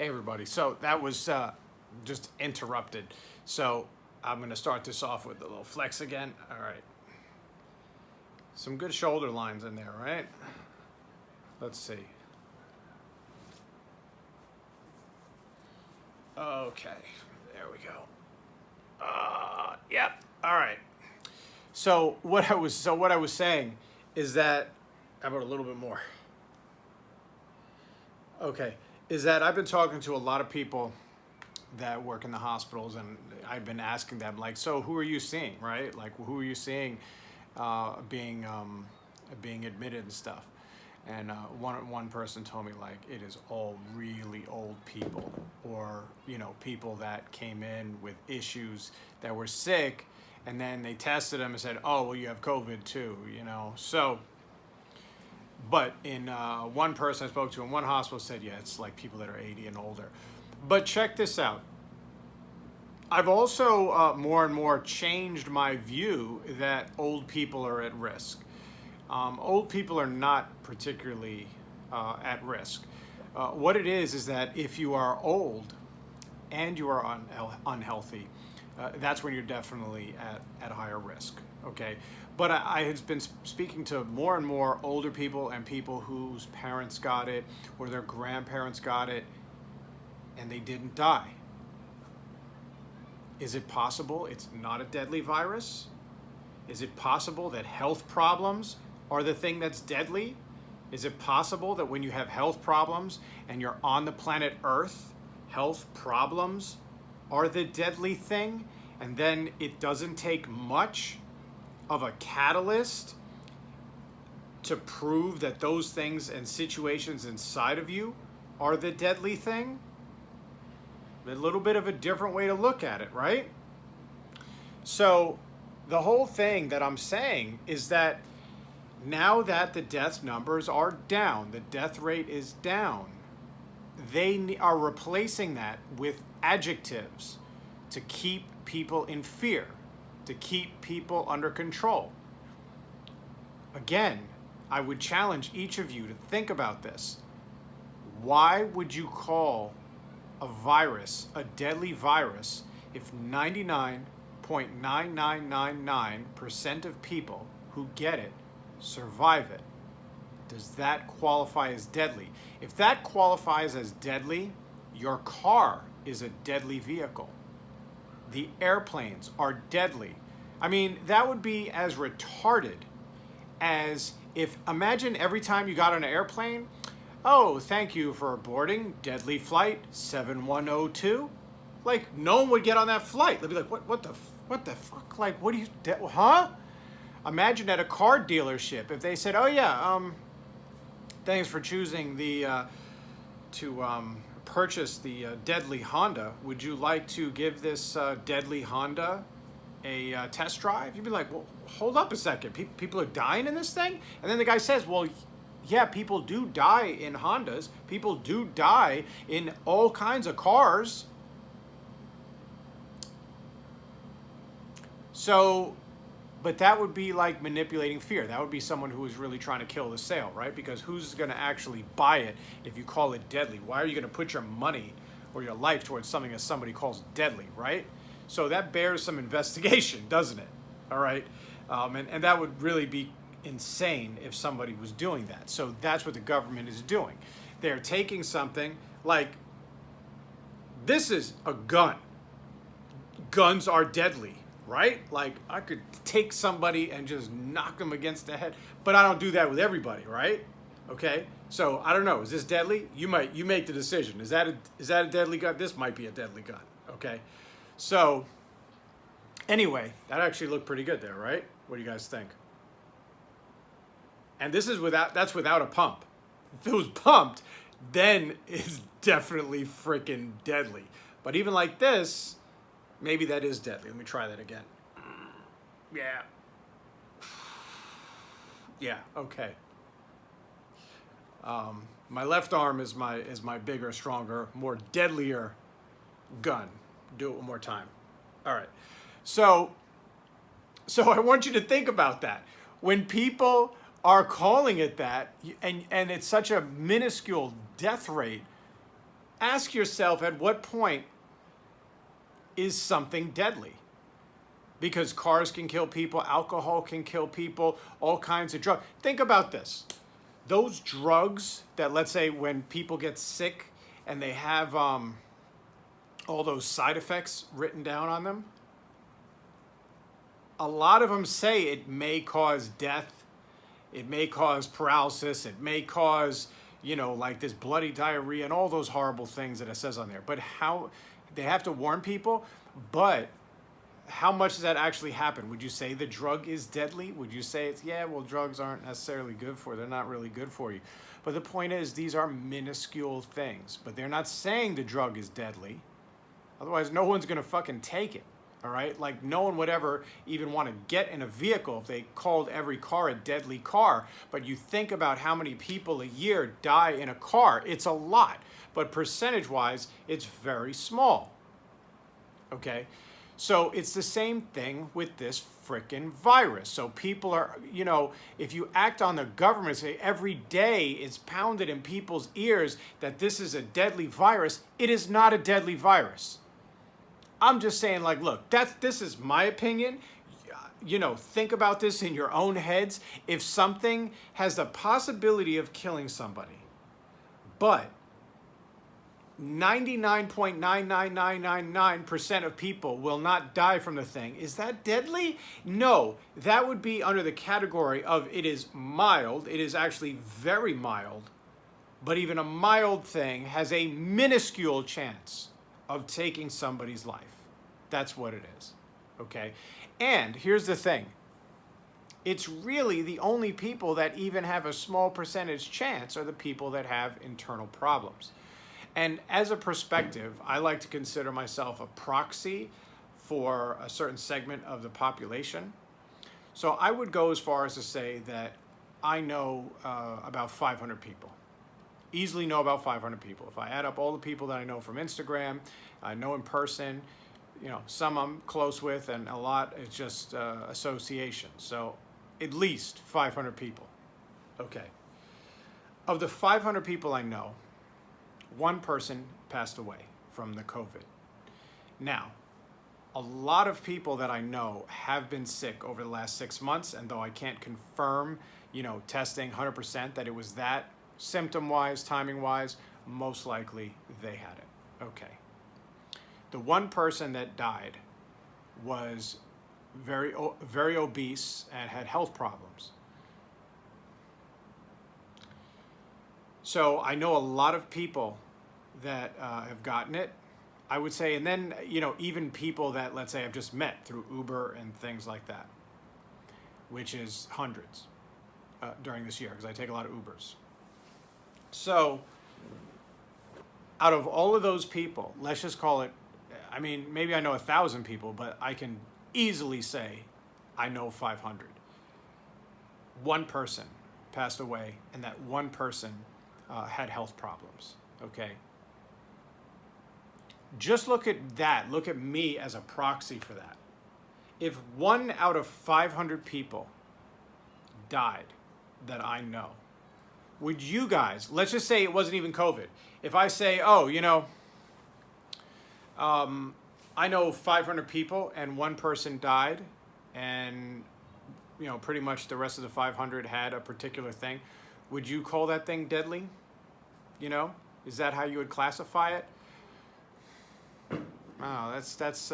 Hey everybody. So that was just interrupted. So I'm going to start this off with a little flex again. All right. Some good shoulder lines in there, right? Let's see. Okay. There we go. Yep. All right. So what I was saying is that, how about a little bit more? Okay. Is that I've been talking to a lot of people that work in the hospitals, and I've been asking them, like, so who are you seeing, right? Like, who are you seeing being admitted and stuff? And one person told me, like, it is all really old people, or people that came in with issues, that were sick, and then they tested them and said, oh well, you have COVID too, so. But in one person I spoke to in one hospital said, yeah, it's like people that are 80 and older. But check this out. I've also more and more changed my view that old people are at risk. Old people are not particularly at risk. What it is that if you are old and you are unhealthy, that's when you're definitely at higher risk. Okay, but I had been speaking to more and more older people and people whose parents got it or their grandparents got it and they didn't die. Is it possible it's not a deadly virus? Is it possible that health problems are the thing that's deadly? Is it possible that when you have health problems and you're on the planet Earth, health problems are the deadly thing? And then it doesn't take much of a catalyst to prove that those things and situations inside of you are the deadly thing? A little bit of a different way to look at it, right? So the whole thing that I'm saying is that now that the death numbers are down, the death rate is down, they are replacing that with adjectives to keep people in fear, to keep people under control. Again, I would challenge each of you to think about this. Why would you call a virus a deadly virus if 99.9999% of people who get it survive it? Does that qualify as deadly? If that qualifies as deadly, your car is a deadly vehicle. The airplanes are deadly. I mean, that would be as retarded as if, imagine every time you got on an airplane, oh, thank you for boarding deadly flight 7102. Like, no one would get on that flight. They'd be like, what the fuck? Like, what do you, huh? Imagine at a car dealership, if they said, oh yeah, thanks for choosing to purchase the deadly Honda. Would you like to give this deadly Honda a test drive? You'd be like, well, hold up a second. People are dying in this thing? And then the guy says, well, yeah, people do die in Hondas. People do die in all kinds of cars. So, but that would be like manipulating fear. That would be someone who is really trying to kill the sale, right? Because who's going to actually buy it if you call it deadly? Why are you going to put your money or your life towards something that somebody calls deadly, right? So that bears some investigation, doesn't it? All right? And that would really be insane if somebody was doing that. So that's what the government is doing. They're taking something like, this is a gun. Guns are deadly, right? Like, I could take somebody and just knock them against the head, but I don't do that with everybody, right? Okay? So I don't know. Is this deadly? You make the decision. Is that a deadly gun? This might be a deadly gun. Okay? So anyway, that actually looked pretty good there, right? What do you guys think? And this is that's without a pump. If it was pumped, then it's definitely freaking deadly. But even like this, maybe that is deadly. Let me try that again. Yeah. Yeah, okay. My left arm is my bigger, stronger, more deadlier gun. Do it one more time. All right. So I want you to think about that. When people are calling it that, and it's such a minuscule death rate, Ask yourself, at what point is something deadly? Because cars can kill people, alcohol can kill people, all kinds of drugs. Think about this. Those drugs that, let's say, when people get sick and they have all those side effects written down on them, a lot of them say it may cause death, it may cause paralysis, it may cause, like this bloody diarrhea and all those horrible things that it says on there. But how they have to warn people, but how much does that actually happen? Would you say the drug is deadly? Would you say drugs aren't necessarily good for you. They're not really good for you. But the point is, these are minuscule things. But they're not saying the drug is deadly. Otherwise, no one's going to fucking take it. All right? Like, no one would ever even want to get in a vehicle if they called every car a deadly car. But you think about how many people a year die in a car. It's a lot. But percentage-wise, it's very small. Okay? So it's the same thing with this frickin' virus. So people are, if you act on the government, say every day it's pounded in people's ears that this is a deadly virus, it is not a deadly virus. I'm just saying, like, look, this is my opinion. Think about this in your own heads. If something has the possibility of killing somebody, but 99.99999% of people will not die from the thing, is that deadly? No, that would be under the category of it is mild. It is actually very mild, but even a mild thing has a minuscule chance of taking somebody's life. That's what it is, okay? And here's the thing. It's really the only people that even have a small percentage chance are the people that have internal problems. And as a perspective, I like to consider myself a proxy for a certain segment of the population. So I would go as far as to say that I know about 500 people. Easily know about 500 people. If I add up all the people that I know from Instagram, I know in person, some I'm close with, and a lot is just association. So at least 500 people. Okay. Of the 500 people I know, one person passed away from the COVID. Now, a lot of people that I know have been sick over the last 6 months, and though I can't confirm, testing 100% that it was that, symptom-wise, timing-wise, most likely they had it. Okay. The one person that died was very, very obese and had health problems. So I know a lot of people that have gotten it, I would say, and then, even people that, let's say, I've just met through Uber and things like that, which is hundreds during this year, because I take a lot of Ubers. So out of all of those people, let's just call it, maybe I know 1,000 people, but I can easily say I know 500. One person passed away, and that one person had health problems, okay? Just look at that. Look at me as a proxy for that. If 1 out of 500 people died that I know, would you guys, let's just say it wasn't even COVID. If I say, I know 500 people and one person died, and, pretty much the rest of the 500 had a particular thing, would you call that thing deadly? Is that how you would classify it? Oh, that's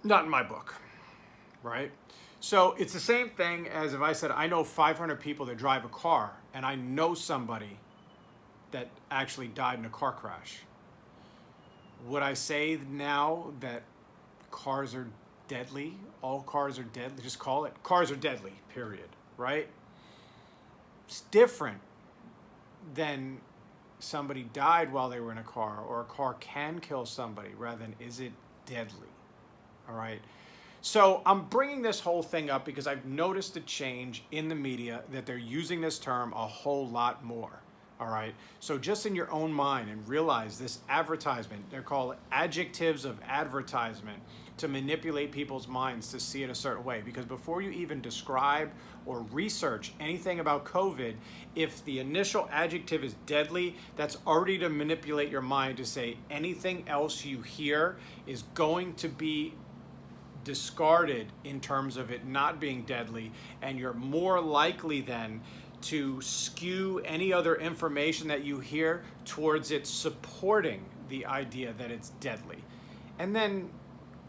not in my book, right? So it's the same thing as if I said, I know 500 people that drive a car, and I know somebody that actually died in a car crash. Would I say now that cars are deadly? All cars are deadly? Just call it. Cars are deadly, period, right? It's different than somebody died while they were in a car, or a car can kill somebody, rather than is it deadly, all right? So I'm bringing this whole thing up because I've noticed a change in the media that they're using this term a whole lot more, All right. So just in your own mind and realize this advertisement, they're called adjectives of advertisement to manipulate people's minds to see it a certain way. Because before you even describe or research anything about COVID, if the initial adjective is deadly, that's already to manipulate your mind to say anything else you hear is going to be discarded in terms of it not being deadly, and you're more likely then to skew any other information that you hear towards it supporting the idea that it's deadly. And then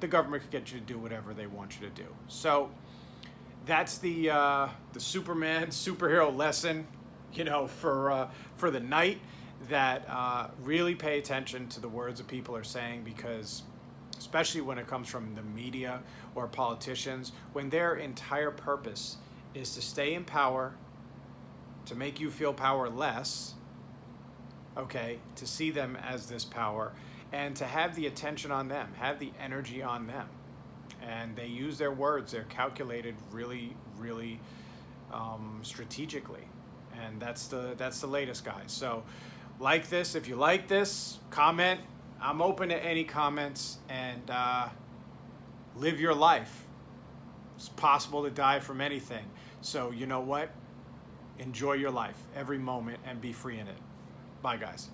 the government could get you to do whatever they want you to do. So that's the Superman superhero lesson, for the night, that really pay attention to the words that people are saying, because especially when it comes from the media or politicians, when their entire purpose is to stay in power, to make you feel powerless, okay, to see them as this power, and to have the attention on them, have the energy on them. And they use their words, they're calculated really, really strategically. And that's the latest, guys. So like this, if you like this, comment. I'm open to any comments, and live your life. It's possible to die from anything. So you know what? Enjoy your life, every moment, and be free in it. Bye, guys.